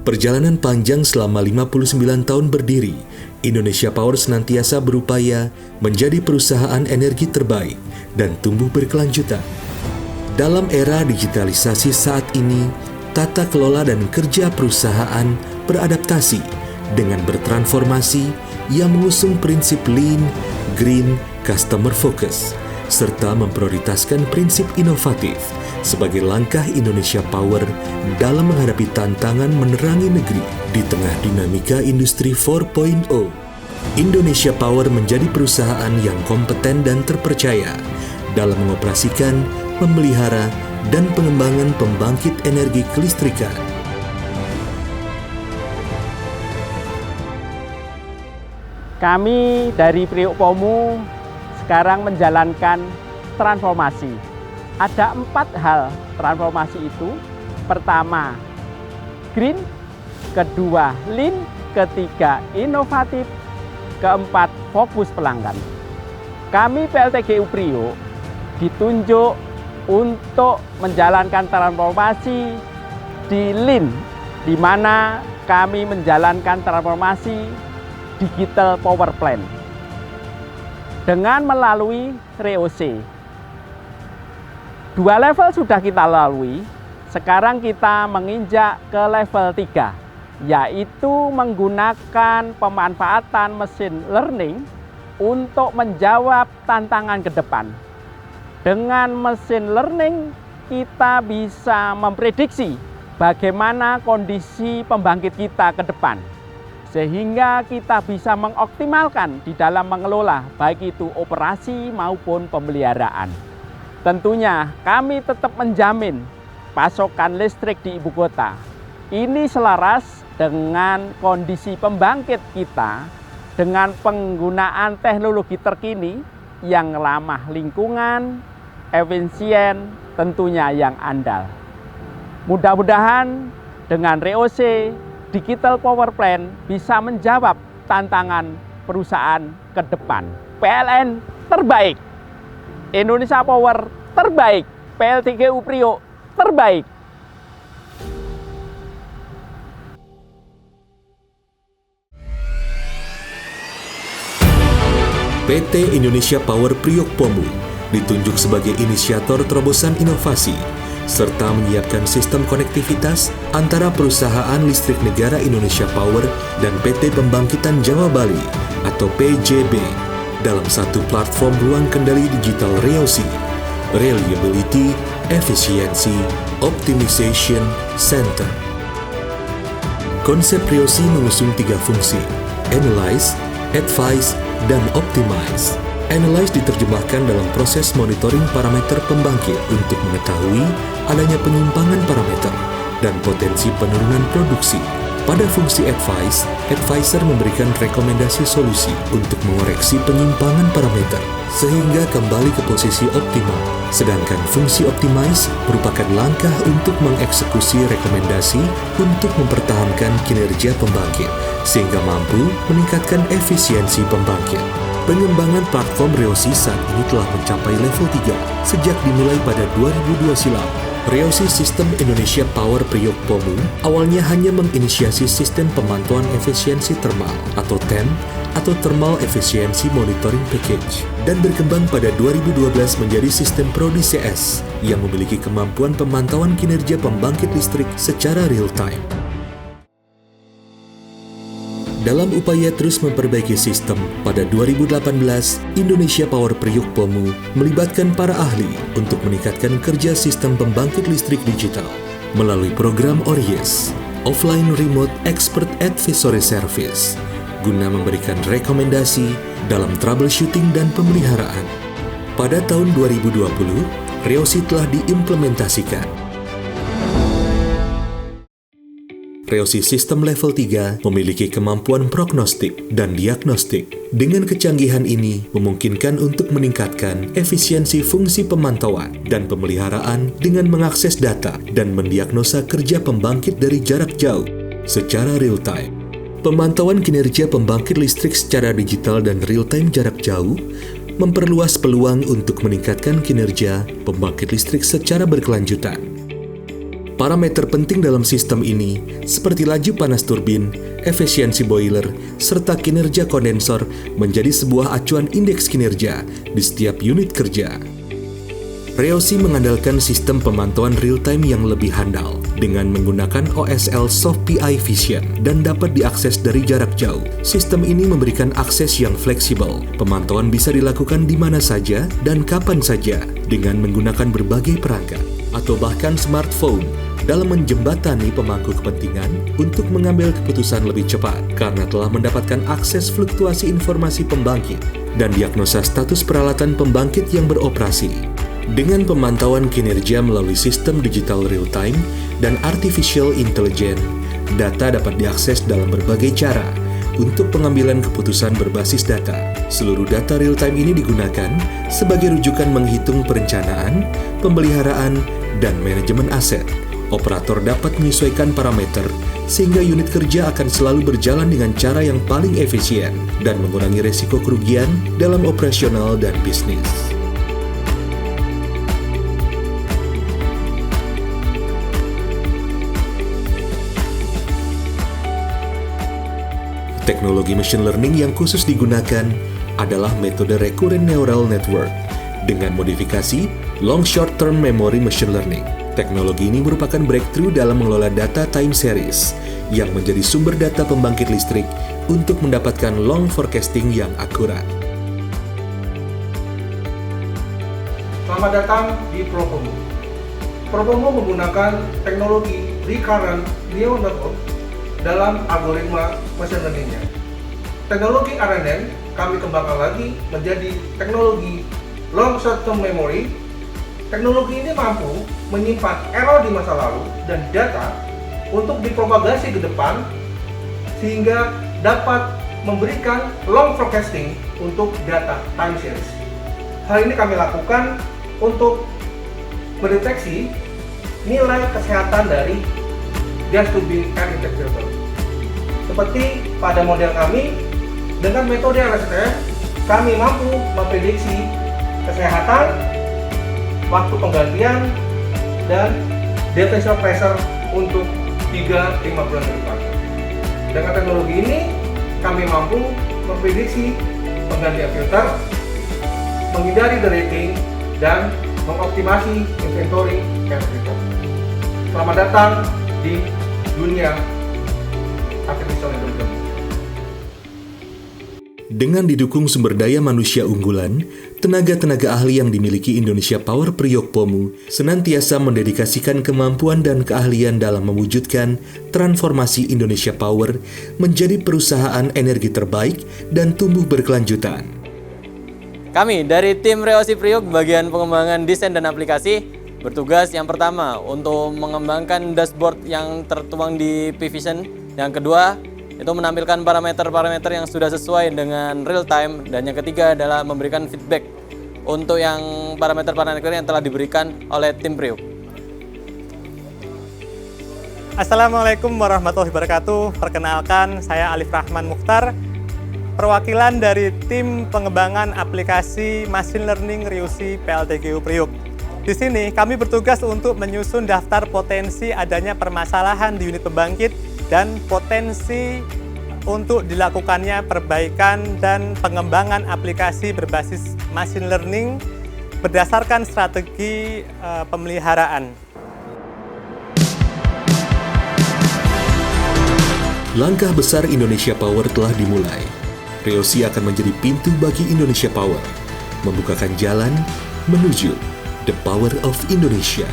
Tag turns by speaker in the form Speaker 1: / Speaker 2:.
Speaker 1: perjalanan panjang selama 59 tahun berdiri, Indonesia Power senantiasa berupaya menjadi perusahaan energi terbaik dan tumbuh berkelanjutan. Dalam era digitalisasi saat ini, tata kelola dan kerja perusahaan beradaptasi dengan bertransformasi yang mengusung prinsip Lean, Green, Customer Focus, serta memprioritaskan prinsip inovatif sebagai langkah Indonesia Power dalam menghadapi tantangan menerangi negeri di tengah dinamika industri 4.0. Indonesia Power menjadi perusahaan yang kompeten dan terpercaya dalam mengoperasikan, memelihara, dan pengembangan pembangkit energi kelistrikan.
Speaker 2: Kami dari Priok Pomu sekarang menjalankan transformasi. Ada 4 hal transformasi itu. Pertama, green. Kedua, lean. Ketiga, inovatif. Keempat, fokus pelanggan. Kami PLTGU Priok ditunjuk untuk menjalankan transformasi di lean, di mana kami menjalankan transformasi digital power plant dengan melalui REOC. 2 level sudah kita lalui, sekarang kita menginjak ke level 3, yaitu menggunakan pemanfaatan mesin learning untuk menjawab tantangan ke depan. Dengan mesin learning, kita bisa memprediksi bagaimana kondisi pembangkit kita ke depan, sehingga kita bisa mengoptimalkan di dalam mengelola baik itu operasi maupun pemeliharaan. Tentunya kami tetap menjamin pasokan listrik di ibu kota. Ini selaras dengan kondisi pembangkit kita dengan penggunaan teknologi terkini yang ramah lingkungan, efisien, tentunya yang andal. Mudah-mudahan dengan REOC Digital Power Plant bisa menjawab tantangan perusahaan ke depan. PLN terbaik, Indonesia Power terbaik, PLTGU Priok terbaik.
Speaker 1: PT Indonesia Power Priok Pomu ditunjuk sebagai inisiator terobosan inovasi serta menyiapkan sistem konektivitas antara Perusahaan Listrik Negara Indonesia Power dan PT Pembangkitan Jawa Bali atau PJB dalam satu platform ruang kendali digital REOC, Reliability, Efficiency, Optimization Center. Konsep REOC mengusung 3 fungsi: Analyze, Advise, dan Optimize. Analyze diterjemahkan dalam proses monitoring parameter pembangkit untuk mengetahui adanya penyimpangan parameter dan potensi penurunan produksi. Pada fungsi Advise, Advisor memberikan rekomendasi solusi untuk mengoreksi penyimpangan parameter sehingga kembali ke posisi optimal. Sedangkan fungsi Optimize merupakan langkah untuk mengeksekusi rekomendasi untuk mempertahankan kinerja pembangkit sehingga mampu meningkatkan efisiensi pembangkit. Pengembangan platform REOC saat ini telah mencapai level 3 sejak dimulai pada 2002 silam. REOC Sistem Indonesia Power Priok Pomu awalnya hanya menginisiasi sistem pemantauan efisiensi termal atau TEM atau Thermal Efficiency Monitoring Package dan berkembang pada 2012 menjadi sistem PRO-DCS yang memiliki kemampuan pemantauan kinerja pembangkit listrik secara real-time. Dalam upaya terus memperbaiki sistem, pada 2018, Indonesia Power Priok Pomu melibatkan para ahli untuk meningkatkan kerja sistem pembangkit listrik digital melalui program ORIES, Offline Remote Expert Advisory Service, guna memberikan rekomendasi dalam troubleshooting dan pemeliharaan. Pada tahun 2020, REOC telah diimplementasikan. REOC Sistem Level 3 memiliki kemampuan prognostik dan diagnostik. Dengan kecanggihan ini, memungkinkan untuk meningkatkan efisiensi fungsi pemantauan dan pemeliharaan dengan mengakses data dan mendiagnosa kerja pembangkit dari jarak jauh secara real-time. Pemantauan kinerja pembangkit listrik secara digital dan real-time jarak jauh memperluas peluang untuk meningkatkan kinerja pembangkit listrik secara berkelanjutan. Parameter penting dalam sistem ini seperti laju panas turbin, efisiensi boiler, serta kinerja kondensor menjadi sebuah acuan indeks kinerja di setiap unit kerja. Reosi mengandalkan sistem pemantauan real-time yang lebih handal dengan menggunakan OSL Soft PI Vision dan dapat diakses dari jarak jauh. Sistem ini memberikan akses yang fleksibel. Pemantauan bisa dilakukan di mana saja dan kapan saja dengan menggunakan berbagai perangkat atau bahkan smartphone dalam menjembatani pemangku kepentingan untuk mengambil keputusan lebih cepat karena telah mendapatkan akses fluktuasi informasi pembangkit dan diagnosa status peralatan pembangkit yang beroperasi. Dengan pemantauan kinerja melalui sistem digital real-time dan artificial intelligence, data dapat diakses dalam berbagai cara untuk pengambilan keputusan berbasis data. Seluruh data real-time ini digunakan sebagai rujukan menghitung perencanaan, pemeliharaan, dan manajemen aset. Operator dapat menyesuaikan parameter sehingga unit kerja akan selalu berjalan dengan cara yang paling efisien dan mengurangi resiko kerugian dalam operasional dan bisnis. Teknologi machine learning yang khusus digunakan adalah metode recurrent neural network dengan modifikasi long short-term memory machine learning. Teknologi ini merupakan breakthrough dalam mengelola data time series yang menjadi sumber data pembangkit listrik untuk mendapatkan long forecasting yang akurat.
Speaker 3: Selamat datang di Propomo. Propomo menggunakan teknologi recurrent neural network dalam algoritma machine learning-nya. Teknologi RNN kami kembangkan lagi menjadi teknologi long short-term memory. Teknologi ini mampu menyimpan error di masa lalu dan data untuk dipropagasi ke depan sehingga dapat memberikan long forecasting untuk data time series. Hal ini kami lakukan untuk mendeteksi nilai kesehatan dari gas turbin air intake filter. Seperti pada model kami, dengan metode LSTM, kami mampu memprediksi kesehatan, waktu penggantian, dan differential pressure untuk 3-5 bulan ke depan. Dengan teknologi ini, kami mampu memprediksi penggantian filter, menghindari derating, dan mengoptimasi inventory air filter. Selamat datang di dunia artificial intelligence.
Speaker 1: Dengan didukung sumber daya manusia unggulan, tenaga-tenaga ahli yang dimiliki Indonesia Power Priok Pomu senantiasa mendedikasikan kemampuan dan keahlian dalam mewujudkan transformasi Indonesia Power menjadi perusahaan energi terbaik dan tumbuh berkelanjutan.
Speaker 4: Kami dari tim Reosi Priok bagian pengembangan desain dan aplikasi bertugas yang pertama untuk mengembangkan dashboard yang tertuang di P-Vision. Yang kedua, itu menampilkan parameter-parameter yang sudah sesuai dengan real time. Dan yang ketiga adalah memberikan feedback untuk yang parameter-parameter yang telah diberikan oleh tim Priok.
Speaker 5: Assalamualaikum warahmatullahi wabarakatuh. Perkenalkan, saya Alif Rahman Mukhtar, perwakilan dari tim pengembangan aplikasi Machine Learning Reosi PLTGU Priok. Di sini kami bertugas untuk menyusun daftar potensi adanya permasalahan di unit pembangkit dan potensi untuk dilakukannya perbaikan dan pengembangan aplikasi berbasis machine learning berdasarkan strategi pemeliharaan.
Speaker 1: Langkah besar Indonesia Power telah dimulai. Reosi akan menjadi pintu bagi Indonesia Power, membukakan jalan menuju the power of Indonesia.